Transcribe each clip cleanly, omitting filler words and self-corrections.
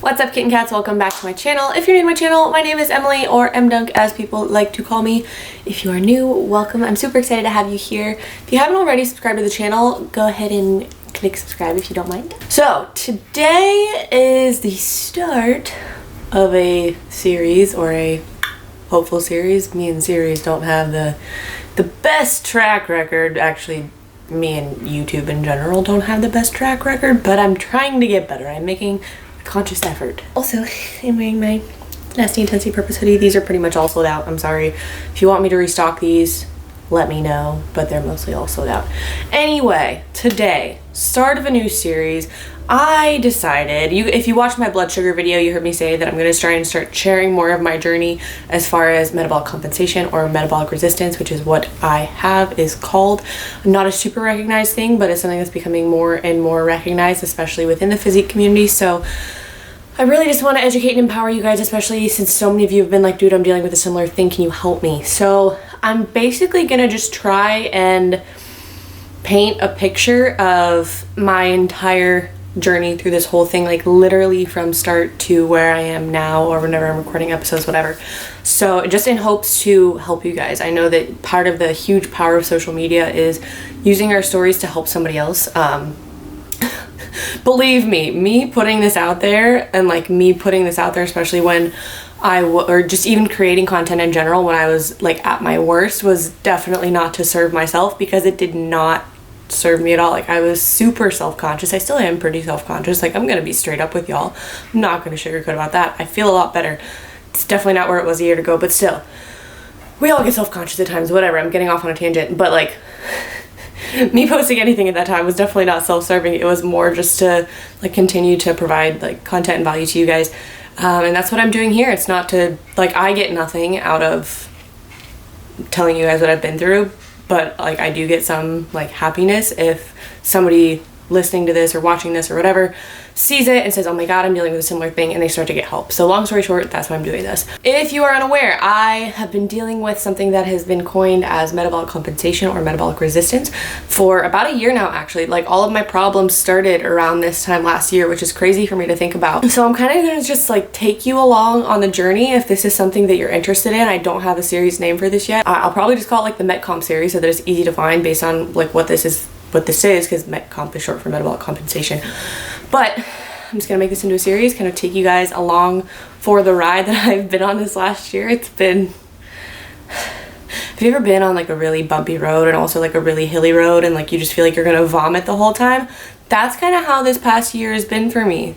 What's up, kitten cats? Welcome back to my channel. If you're new to my channel, my name is Emily, or MDunk as people like to call me. If you are new, welcome. I'm super excited to have you here. If you haven't already subscribed to the channel, go ahead and click subscribe if you don't mind. So today is the start of a series, or a hopeful series. Me and series don't have the best track record. Actually, me and YouTube in general don't have the best track record, but I'm trying to get better. I'm making conscious effort. Also, I'm wearing my Nasty Intensity Purpose hoodie. These are pretty much all sold out. I'm sorry. If you want me to restock these, let me know, but they're mostly all sold out. Anyway, today, start of a new series. I decided, if you watched my blood sugar video, you heard me say that I'm going to try and start sharing more of my journey as far as metabolic compensation or metabolic resistance, which is what I have is called. Not a super recognized thing, but it's something that's becoming more and more recognized, especially within the physique community. So I really just want to educate and empower you guys, especially since so many of you have been like, dude, I'm dealing with a similar thing. Can you help me? So I'm basically going to just try and paint a picture of my entire journey through this whole thing, like literally from start to where I am now, or whenever I'm recording episodes, whatever. So just in hopes to help you guys. I know that part of the huge power of social media is using our stories to help somebody else. Believe me putting this out there, and like me putting this out there, especially when or just even creating content in general when I was like at my worst, was definitely not to serve myself, because it did not serve me at all. Like, I was super self-conscious. I still am pretty self-conscious. Like, I'm gonna be straight up with y'all. I'm not gonna sugarcoat about that. I feel a lot better. It's definitely not where it was a year ago, but still, we all get self-conscious at times. Whatever, I'm getting off on a tangent, but like me posting anything at that time was definitely not self-serving. It was more just to like continue to provide like content and value to you guys, and that's what I'm doing here. It's not to like, I get nothing out of telling you guys what I've been through, but like I do get some like happiness if somebody listening to this or watching this or whatever sees it and says, oh my god, I'm dealing with a similar thing, and they start to get help. So long story short, that's why I'm doing this. If you are unaware, I have been dealing with something that has been coined as metabolic compensation or metabolic resistance for about a year now, actually. Like, all of my problems started around this time last year, which is crazy for me to think about. So I'm kind of gonna just like take you along on the journey if this is something that you're interested in. I don't have a series name for this yet. I'll probably just call it like the Met Comp series, so that it's easy to find based on like what this is, because Met Comp is short for metabolic compensation. But I'm just gonna make this into a series, kind of take you guys along for the ride that I've been on this last year. It's been, have you ever been on like a really bumpy road and also like a really hilly road, and like you just feel like you're gonna vomit the whole time? That's kind of how this past year has been for me.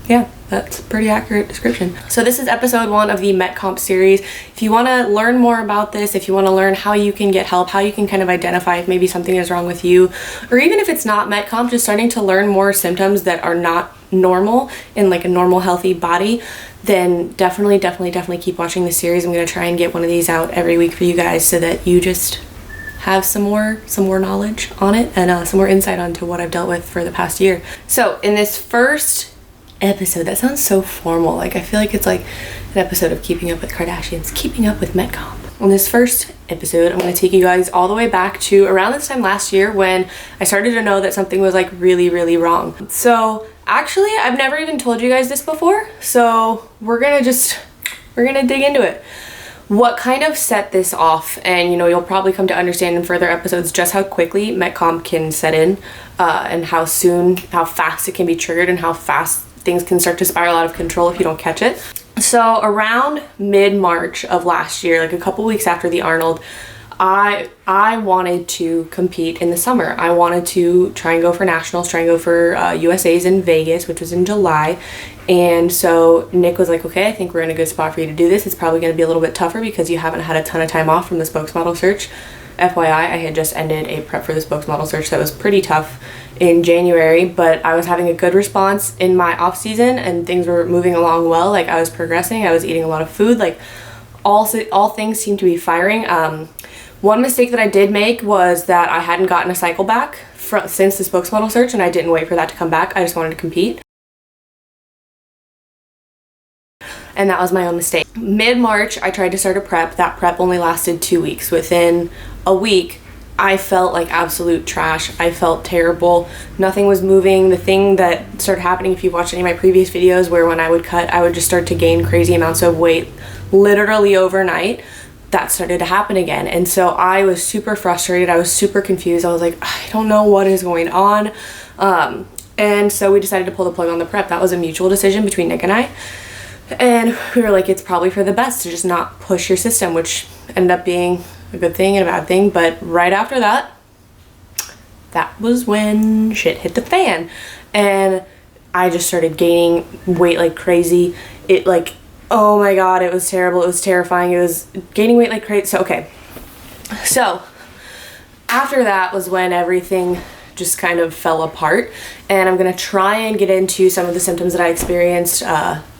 Yeah, that's a pretty accurate description. So this is episode 1 of the Met Comp series. If you want to learn more about this, if you want to learn how you can get help, how you can kind of identify if maybe something is wrong with you, or even if it's not Met Comp, just starting to learn more symptoms that are not normal in like a normal healthy body, then definitely keep watching this series. I'm going to try and get one of these out every week for you guys, so that you just have some more knowledge on it, and some more insight onto what I've dealt with for the past year. So in this first episode, that sounds so formal, like I feel like it's like an episode of Keeping Up with Kardashians, Keeping Up with Metcomp. On this first episode, I'm going to take you guys all the way back to around this time last year, when I started to know that something was like really wrong. So actually, I've never even told you guys this before, so we're gonna dig into it. What kind of set this off, and you know, you'll probably come to understand in further episodes just how quickly Metcomp can set in, and how fast it can be triggered, and how fast things can start to spiral out of control if you don't catch it. So around mid-March of last year, like a couple weeks after the Arnold, I wanted to compete in the summer. I wanted to try and go for nationals, try and go for USA's in Vegas, which was in July. And so Nick was like, okay, I think we're in a good spot for you to do this. It's probably going to be a little bit tougher because you haven't had a ton of time off from the spokesmodel search. FYI, I had just ended a prep for the spokesmodel search that was pretty tough in January, but I was having a good response in my off season, and things were moving along well. Like, I was progressing, I was eating a lot of food, like all things seemed to be firing. One mistake that I did make was that I hadn't gotten a cycle back since the spokesmodel search, and I didn't wait for that to come back. I just wanted to compete. And that was my own mistake. Mid-March, I tried to start a prep. That prep only lasted 2 weeks. Within a week, I felt like absolute trash. I felt terrible. Nothing was moving. The thing that started happening, if you've watched any of my previous videos, where when I would cut, I would just start to gain crazy amounts of weight literally overnight. That started to happen again. And so I was super frustrated. I was super confused. I was like, I don't know what is going on. And so we decided to pull the plug on the prep. That was a mutual decision between Nick and I. And we were like, it's probably for the best to just not push your system, which ended up being a good thing and a bad thing. But right after that, that was when shit hit the fan. And I just started gaining weight like crazy. It like, oh my God, it was terrible. It was terrifying. It was gaining weight like crazy. So after that was when everything just kind of fell apart, and I'm gonna try and get into some of the symptoms that I experienced,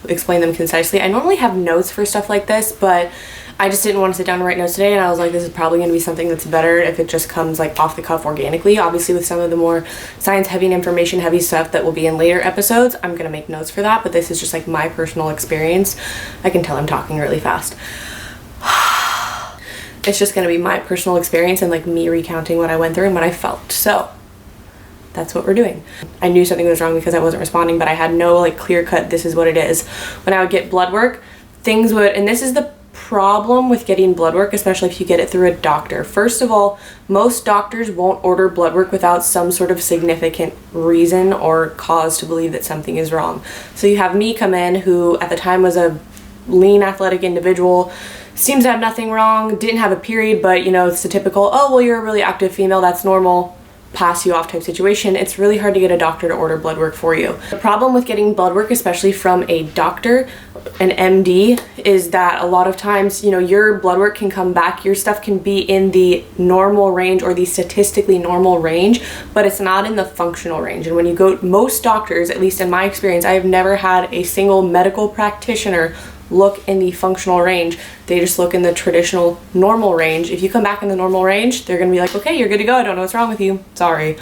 explain them concisely. I normally have notes for stuff like this, but I just didn't want to sit down and write notes today, and I was like, this is probably gonna be something that's better if it just comes like off the cuff organically. Obviously with some of the more science heavy and information heavy stuff that will be in later episodes, I'm gonna make notes for that, but this is just like my personal experience. I can tell I'm talking really fast. It's just gonna be my personal experience and like me recounting what I went through and what I felt. So that's what we're doing. I knew something was wrong because I wasn't responding, but I had no like clear cut, this is what it is. When I would get blood work, things would, and this is the problem with getting blood work, especially if you get it through a doctor. First of all, most doctors won't order blood work without some sort of significant reason or cause to believe that something is wrong. So you have me come in, who at the time was a lean athletic individual, seems to have nothing wrong, didn't have a period, but you know, it's the typical, oh well, you're a really active female, that's normal, pass you off type situation. It's really hard to get a doctor to order blood work for you. The problem with getting blood work, especially from a doctor, an MD, is that a lot of times, you know, your blood work can come back, your stuff can be in the normal range or the statistically normal range, but it's not in the functional range. And when you go, most doctors, at least in my experience, I have never had a single medical practitioner look in the functional range. They just look in the traditional normal range. If you come back in the normal range, they're gonna be like, okay, you're good to go. I don't know what's wrong with you. Sorry.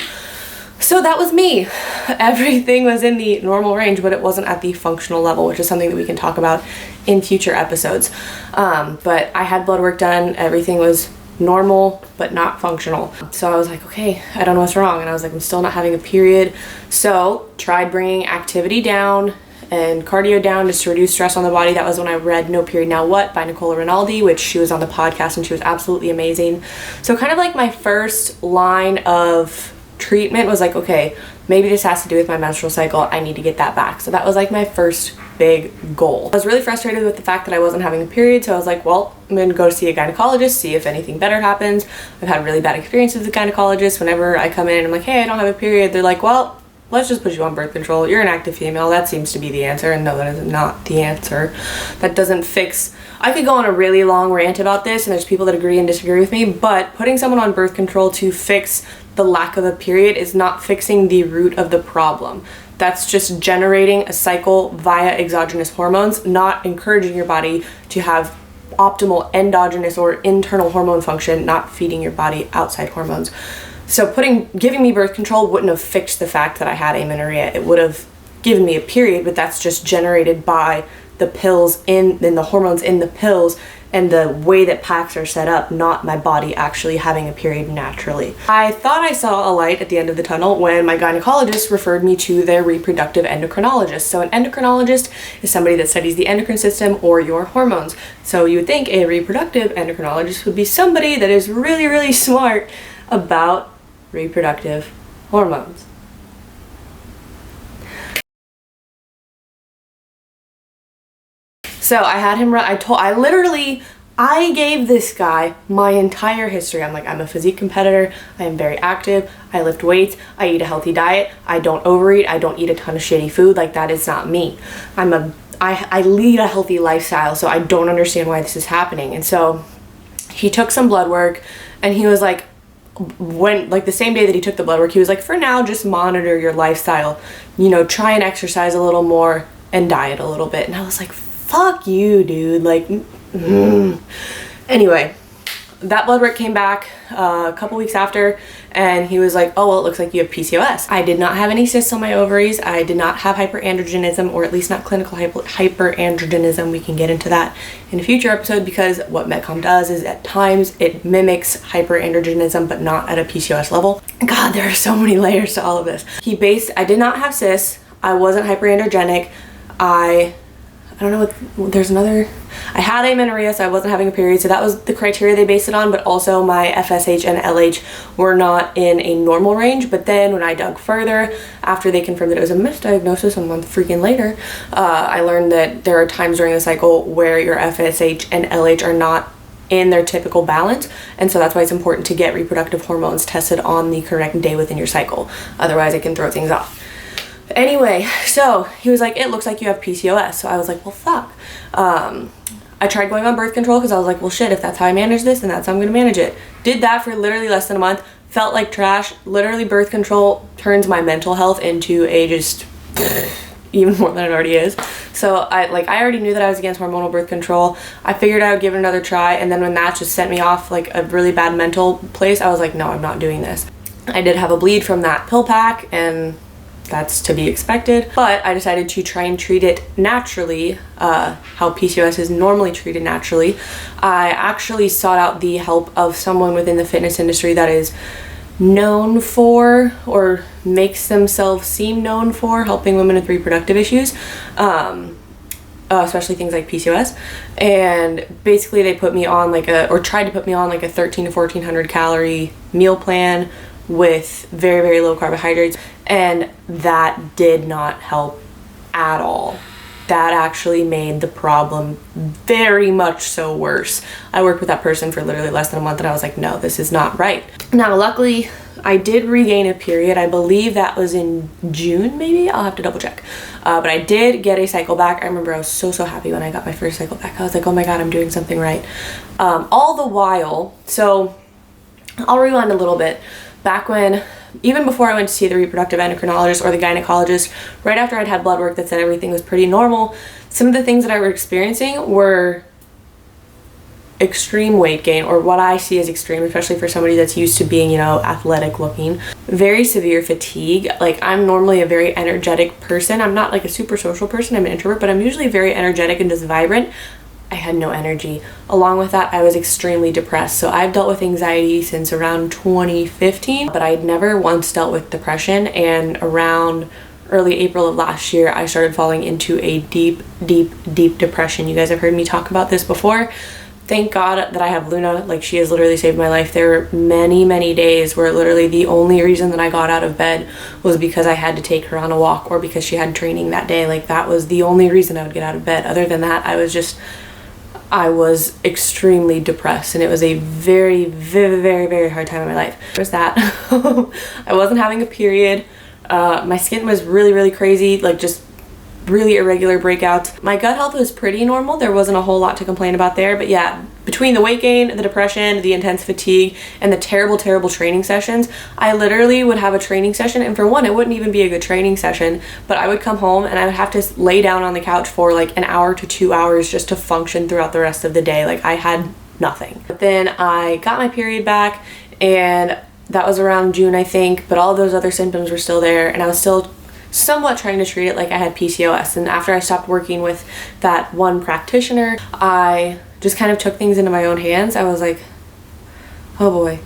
So that was me. Everything was in the normal range, but it wasn't at the functional level, which is something that we can talk about in future episodes. But I had blood work done. Everything was normal, but not functional. So I was like, okay, I don't know what's wrong. And I was like, I'm still not having a period. So tried bringing activity down and cardio down just to reduce stress on the body. That was when I read No Period Now What by Nicola Rinaldi, which she was on the podcast and she was absolutely amazing. So kind of like my first line of treatment was like, okay, maybe this has to do with my menstrual cycle. I need to get that back. So that was like my first big goal. I was really frustrated with the fact that I wasn't having a period. So I was like, well, I'm going to go see a gynecologist, see if anything better happens. I've had really bad experiences with gynecologists. Whenever I come in and I'm like, hey, I don't have a period, they're like, well, let's just put you on birth control. You're an active female. That seems to be the answer. And no, that is not the answer. That doesn't fix. I could go on a really long rant about this, and there's people that agree and disagree with me, but putting someone on birth control to fix the lack of a period is not fixing the root of the problem. That's just generating a cycle via exogenous hormones, not encouraging your body to have optimal endogenous or internal hormone function, not feeding your body outside hormones. So giving me birth control wouldn't have fixed the fact that I had amenorrhea. It would have given me a period, but that's just generated by the pills and the hormones in the pills and the way that packs are set up, not my body actually having a period naturally. I thought I saw a light at the end of the tunnel when my gynecologist referred me to their reproductive endocrinologist. So an endocrinologist is somebody that studies the endocrine system or your hormones. So you would think a reproductive endocrinologist would be somebody that is really, really smart about reproductive hormones. So I had him I gave this guy my entire history. I'm like, I'm a physique competitor, I am very active, I lift weights, I eat a healthy diet, I don't overeat, I don't eat a ton of shitty food. Like, that is not me. I lead a healthy lifestyle, so I don't understand why this is happening. And so he took some blood work, and he was like, the same day that he took the blood work, he was like, for now, just monitor your lifestyle, try and exercise a little more and diet a little bit. And I was like, fuck you, dude. Like, Anyway, that blood work came back a couple weeks after, and he was like, oh, well, it looks like you have PCOS. I did not have any cysts on my ovaries. I did not have hyperandrogenism, or at least not clinical hyperandrogenism. We can get into that in a future episode, because what Metcom does is at times it mimics hyperandrogenism, but not at a PCOS level. God, there are so many layers to all of this. I did not have cysts. I wasn't hyperandrogenic. I don't know what, there's another, I had amenorrhea, so I wasn't having a period, so that was the criteria they based it on, but also my FSH and LH were not in a normal range. But then when I dug further, after they confirmed that it was a misdiagnosis a month freaking later, I learned that there are times during the cycle where your FSH and LH are not in their typical balance, and so that's why it's important to get reproductive hormones tested on the correct day within your cycle. Otherwise, it can throw things off. Anyway, so he was like, it looks like you have PCOS. So I was like, well, fuck. I tried going on birth control because I was like, well, shit, if that's how I manage this, then that's how I'm going to manage it. Did that for literally less than a month. Felt like trash. Literally, birth control turns my mental health into a just even more than it already is. So I already knew that I was against hormonal birth control. I figured I would give it another try, and then when that just sent me off like a really bad mental place, I was like, no, I'm not doing this. I did have a bleed from that pill pack, and that's to be expected, but I decided to try and treat it naturally, how PCOS is normally treated naturally. I actually sought out the help of someone within the fitness industry that is known for, or makes themselves seem known for, helping women with reproductive issues, especially things like PCOS. And basically they put me on tried to put me on like a 13 to 1400 calorie meal plan with very, very low carbohydrates, and that did not help at all. That actually made the problem very much so worse. I worked with that person for literally less than a month, and I was like, no, this is not right. Now, luckily, I did regain a period. I believe that was in June, maybe? I'll have to double check. But I did get a cycle back. I remember I was so happy when I got my first cycle back. I was like, oh my God, I'm doing something right. All the while, so I'll rewind a little bit. Back when, even before I went to see the reproductive endocrinologist or the gynecologist, right after I'd had blood work that said everything was pretty normal, some of the things that I was experiencing were extreme weight gain, or what I see as extreme, especially for somebody that's used to being, athletic looking. Very severe fatigue. Like, I'm normally a very energetic person. I'm not like a super social person. I'm an introvert, but I'm usually very energetic and just vibrant. I had no energy. Along with that, I was extremely depressed. So I've dealt with anxiety since around 2015, but I'd never once dealt with depression. And around early April of last year, I started falling into a deep depression. You guys have heard me talk about this before. Thank God that I have Luna. Like, she has literally saved my life. There were many days where literally the only reason that I got out of bed was because I had to take her on a walk, or because she had training that day. Like, that was the only reason I would get out of bed. Other than that, I was extremely depressed, and it was a very hard time in my life. There was that. I wasn't having a period. My skin was really crazy, like just really irregular breakouts. My gut health was pretty normal. There wasn't a whole lot to complain about there, but yeah, between the weight gain, the depression, the intense fatigue, and the terrible training sessions, I literally would have a training session, and for one, it wouldn't even be a good training session, but I would come home and I would have to lay down on the couch for like an hour to 2 hours just to function throughout the rest of the day. Like, I had nothing. But then I got my period back, and that was around June, I think, but all of those other symptoms were still there, and I was still somewhat trying to treat it like I had PCOS. And after I stopped working with that one practitioner, I just kind of took things into my own hands. I was like, oh boy,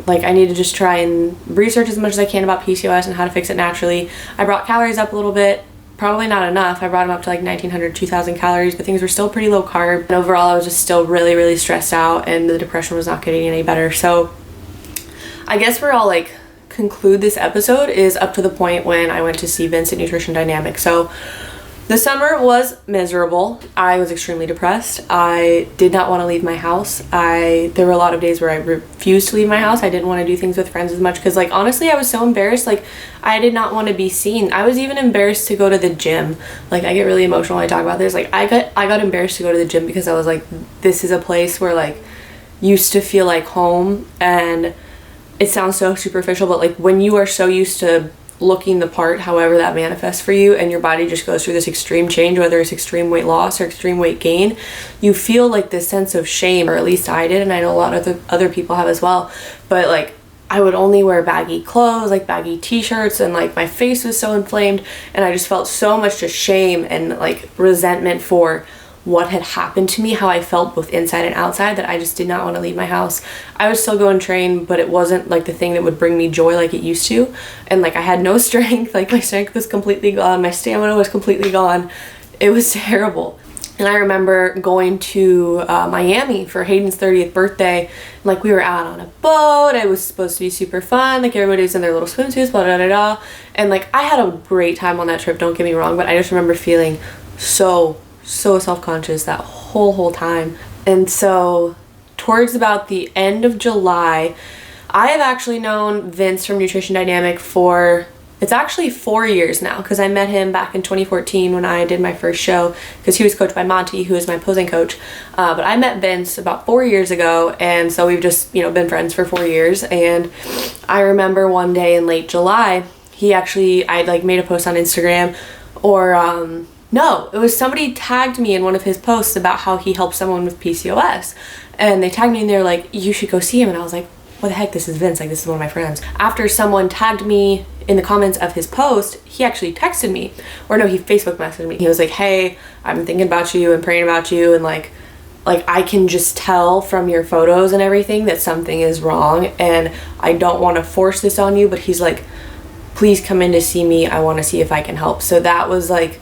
like, I need to just try and research as much as I can about PCOS and how to fix it naturally. I brought calories up a little bit, probably not enough. I brought them up to like 1900, 2000 calories, but things were still pretty low carb. And overall, I was just still really stressed out, and the depression was not getting any better. So I guess we're all like, conclude this episode is up to the point when I went to see Vince at Nutrition Dynamics. So the summer was miserable. I was extremely depressed. I did not want to leave my house. There were a lot of days where I refused to leave my house. I didn't want to do things with friends as much because, like, honestly, I was so embarrassed. Like, I did not want to be seen. I was even embarrassed to go to the gym. Like, I get really emotional when I talk about this. Like, I got embarrassed to go to the gym because I was like, this is a place where, like, used to feel like home. And it sounds so superficial, but like, when you are so used to looking the part, however that manifests for you, and your body just goes through this extreme change, whether it's extreme weight loss or extreme weight gain, you feel like this sense of shame, or at least I did, and I know a lot of other people have as well. But like, I would only wear baggy clothes, like baggy t-shirts, and like my face was so inflamed, and I just felt so much just shame and like resentment for what had happened to me, how I felt both inside and outside, that I just did not want to leave my house. I would still go and train, but it wasn't like the thing that would bring me joy like it used to. And like, I had no strength, like my strength was completely gone, my stamina was completely gone. It was terrible. And I remember going to Miami for Hayden's 30th birthday. Like, we were out on a boat, it was supposed to be super fun, like everybody was in their little swimsuits, blah, blah, blah, blah. And like, I had a great time on that trip, don't get me wrong, but I just remember feeling so self-conscious that whole time. And so towards about the end of July, I have actually known Vince from Nutrition Dynamic for, it's actually 4 years now, because I met him back in 2014 when I did my first show, because he was coached by Monty, who is my posing coach. But I met Vince about 4 years ago, and so we've just, you know, been friends for 4 years. And I remember one day in late July, I like made a post on Instagram, or no, it was somebody tagged me in one of his posts about how he helped someone with PCOS. And they tagged me and they're like, you should go see him. And I was like, what the heck, this is Vince, like this is one of my friends. After someone tagged me in the comments of his post, he actually texted me, or no, he Facebook messaged me. He was like, hey, I'm thinking about you and praying about you, and like I can just tell from your photos and everything that something is wrong, and I don't want to force this on you, but he's like, please come in to see me, I want to see if I can help. So that was like,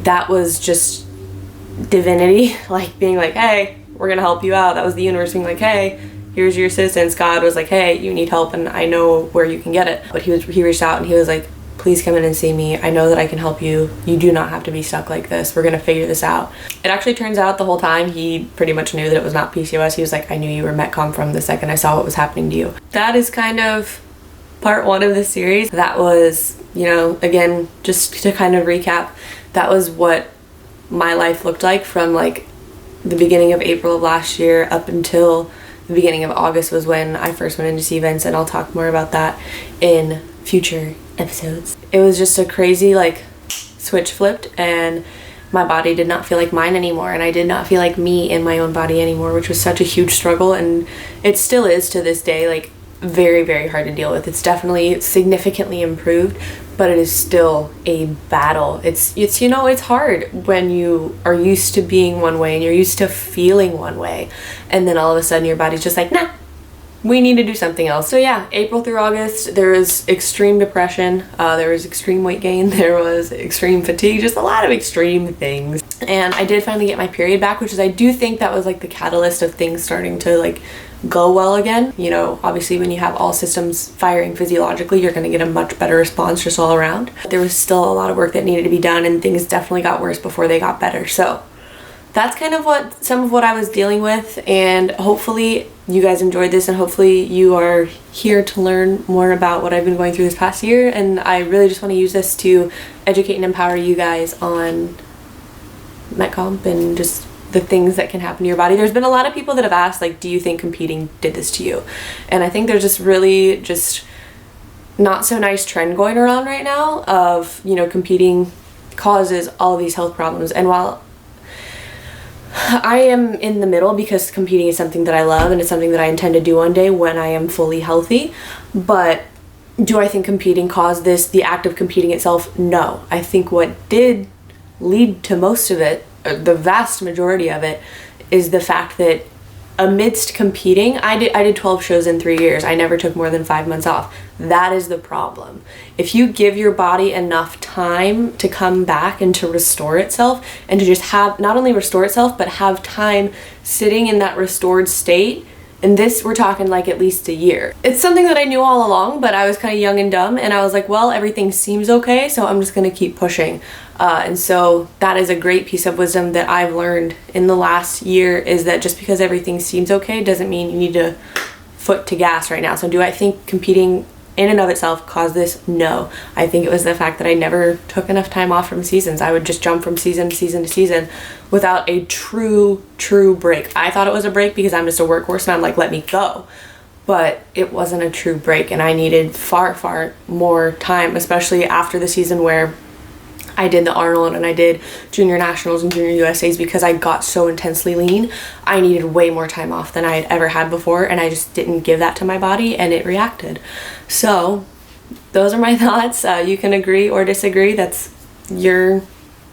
that was just divinity, like being like, hey, we're gonna help you out. That was the universe being like, hey, here's your assistance. God was like, hey, you need help and I know where you can get it. But he reached out and he was like, please come in and see me. I know that I can help you. You do not have to be stuck like this. We're gonna figure this out. It actually turns out the whole time he pretty much knew that it was not PCOS. He was like, I knew you were Metcom from the second I saw what was happening to you. That is kind of part one of the series. That was, you know, again, just to kind of recap, that was what my life looked like from like the beginning of April of last year up until the beginning of August was when I first went in to see Vince, and I'll talk more about that in future episodes. It was just a crazy like switch flipped, and my body did not feel like mine anymore, and I did not feel like me in my own body anymore, which was such a huge struggle, and it still is to this day, like very hard to deal with. It's definitely significantly improved, but it is still a battle. It's you know, it's hard when you are used to being one way and you're used to feeling one way, and then all of a sudden your body's just like, nah, we need to do something else. So yeah, April through August, there was extreme depression, there was extreme weight gain, there was extreme fatigue, just a lot of extreme things. And I did finally get my period back, which is, I do think that was like the catalyst of things starting to like go well again. You know, obviously when you have all systems firing physiologically, you're going to get a much better response just all around. There was still a lot of work that needed to be done, and things definitely got worse before they got better. So that's kind of some of what I was dealing with, and hopefully you guys enjoyed this, and hopefully you are here to learn more about what I've been going through this past year. And I really just want to use this to educate and empower you guys on Metcomp and just the things that can happen to your body. There's been a lot of people that have asked, like, do you think competing did this to you? And I think there's just really just not so nice trend going around right now of, you know, competing causes all of these health problems. And while I am in the middle, because competing is something that I love and it's something that I intend to do one day when I am fully healthy, but do I think competing caused this, the act of competing itself? No. I think what did lead to most of it, the vast majority of it, is the fact that amidst competing, I did 12 shows in 3 years. I never took more than 5 months off. That is the problem. If you give your body enough time to come back and to restore itself, and to just have, not only restore itself, but have time sitting in that restored state, and this, we're talking like at least a year. It's something that I knew all along, but I was kind of young and dumb, and I was like, well, everything seems okay, so I'm just gonna keep pushing. And so that is a great piece of wisdom that I've learned in the last year, is that just because everything seems okay doesn't mean you need to foot to gas right now. So do I think competing in and of itself caused this? No. I think it was the fact that I never took enough time off from seasons. I would just jump from season to season to season without a true break. I thought it was a break because I'm just a workhorse and I'm like, let me go. but it wasn't a true break, and I needed far, far more time, especially after the season where I did the Arnold and I did junior nationals and junior USAs. Because I got so intensely lean, I needed way more time off than I had ever had before, and I just didn't give that to my body, and it reacted. So those are my thoughts. You can agree or disagree. That's your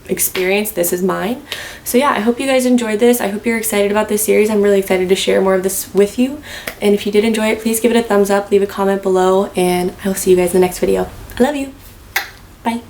experience. This is mine. So yeah, I hope you guys enjoyed this. I hope you're excited about this series. I'm really excited to share more of this with you, and if you did enjoy it, please give it a thumbs up, leave a comment below, and I will see you guys in the next video. I love you. Bye.